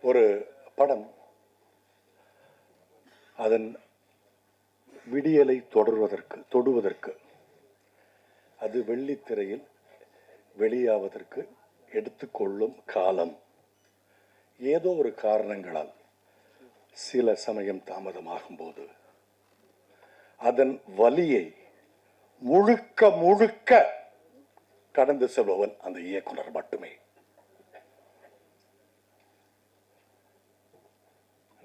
ஒரு படம் அதன் விடியலை தொடுவதற்கு அது வெள்ளித்திரையில் வெளியாவதற்கு எடுத்துக்கொள்ளும் காலம் ஏதோ ஒரு காரணங்களால் சில சமயம் தாமதமாகும் போது அதன் வலியை முழுக்க கடந்து செல்பவன் அந்த இயக்குனர் மட்டுமே.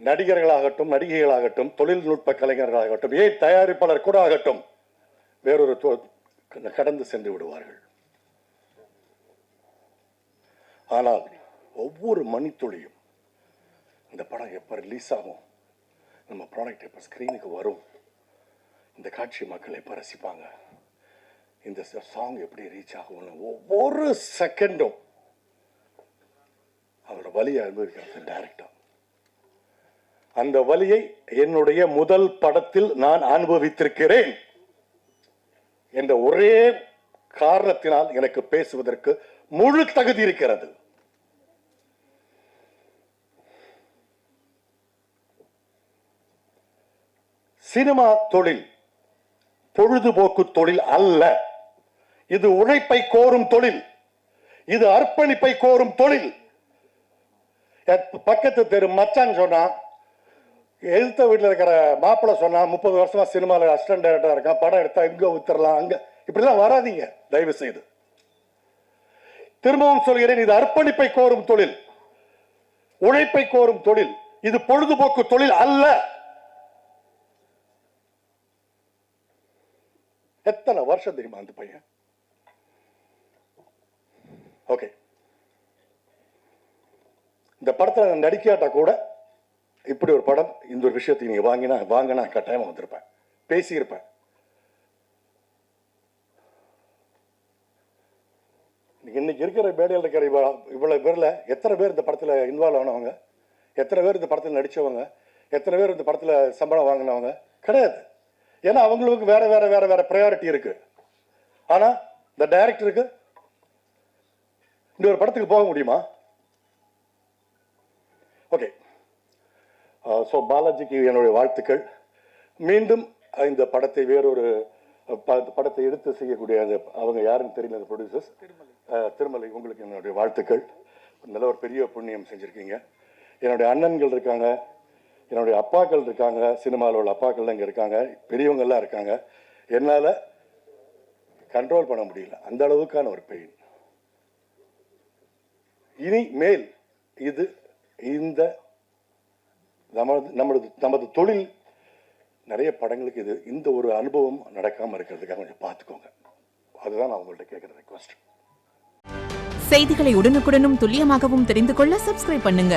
நடிகர்களாகட்டும், நடிகைகளாகட்டும், தொழில்நுட்ப கலைஞர்களாகட்டும், ஏன் தயாரிப்பாளர் கூட ஆகட்டும், வேறொரு கடந்து சென்று விடுவார்கள். ஆனால் ஒவ்வொரு மணித்துளியும் இந்த படம் எப்ப ரிலீஸ் ஆகும், நம்ம ப்ராடக்ட் எப்ப ஸ்கிரீனுக்கு வரும், இந்த காட்சி மக்கள் எப்ப ரசிப்பாங்க, இந்த சாங் எப்படி ரீச் ஆகும், ஒவ்வொரு செகண்டும் அவரோட வலியை அனுபவிக்கிறது டைரக்டர். அந்த வலியை என்னுடைய முதல் படத்தில் நான் அனுபவித்திருக்கிறேன் என்ற ஒரே காரணத்தினால் எனக்கு பேசுவதற்கு முழு தகுதி இருக்கிறது. சினிமா தொழில் பொழுதுபோக்கு தொழில் அல்ல. இது உழைப்பை கோரும் தொழில். இது அர்ப்பணிப்பை கோரும் தொழில். பக்கத்து தெரு மச்சான் சொன்னா, எழுத்த வீட்டில் இருக்கிற மாப்பிள்ள சொன்னா 30 வருஷமா சினிமாவில் அசிஸ்டன்ட் டைரக்டரா இருக்கான், படம் எடுத்தா இங்க வித்துறலாம் அங்க, இப்படிலாம் வராதீங்க தயவு செய்து. திரும்பவும் சொல்கிறேன், இது அர்ப்பணிப்பை கோரும் தொழில், உழைப்பை கோரும் தொழில். இது பொழுதுபோக்கு தொழில் அல்ல. எத்தனை வருஷம் தெரியுமா அந்த பையன்? ஓகே, இந்த படத்துல நடிக்காட்டா கூட இப்படி ஒரு படம், இந்த ஒரு விஷயத்தை நீங்க வாங்கினா கட்டாயமா வந்திருப்பேன், பேசியிருப்பேன். இன்னைக்கு இருக்கிற மேடையில் இருக்கிற இவ்வளவு பேர்ல எத்தனை பேர் இந்த படத்துல இன்வால்வ் ஆனவங்க, எத்தனை பேர் இந்த படத்தில் நடிச்சவங்க, எத்தனை பேர் இந்த படத்துல சம்பளம் வாங்கினவங்க? கிடையாது. ஏன்னா அவங்களுக்கு வேற வேற வேற வேற ப்ரையாரிட்டி இருக்கு. ஆனா இந்த டைரக்டருக்கு இந்த ஒரு படத்துக்கு போக முடியுமா? ஓகே, ஸோ பாலாஜிக்கு என்னுடைய வாழ்த்துக்கள். மீண்டும் இந்த படத்தை வேறொரு படத்தை எடுத்து செய்யக்கூடிய அவங்க யாருன்னு தெரியல, அந்த ப்ரொடியூசர்ஸ் திருமலை, உங்களுக்கு என்னுடைய வாழ்த்துக்கள். நல்ல ஒரு பெரிய புண்ணியம் செஞ்சுருக்கீங்க. என்னுடைய அண்ணன்கள் இருக்காங்க, என்னுடைய அப்பாக்கள் இருக்காங்க, சினிமாவில் உள்ள அப்பாக்கள் இங்கே இருக்காங்க, பெரியவங்க எல்லாம் இருக்காங்க. என்னால் கண்ட்ரோல் பண்ண முடியல, அந்த அளவுக்கான ஒரு பெயின். இனி மேல் இது இந்த நமது தொழில் நிறைய படங்களுக்கு இது இந்த ஒரு அனுபவம் நடக்காமல் இருக்கிறதுக்காக கொஞ்சம் பார்த்துக்கோங்க. அதுதான் நான் உங்கள்கிட்ட கேட்குற ரெக்வஸ்ட். செய்திகளை உடனுக்குடனும் துல்லியமாகவும் தெரிந்து கொள்ள சப்ஸ்கிரைப் பண்ணுங்க.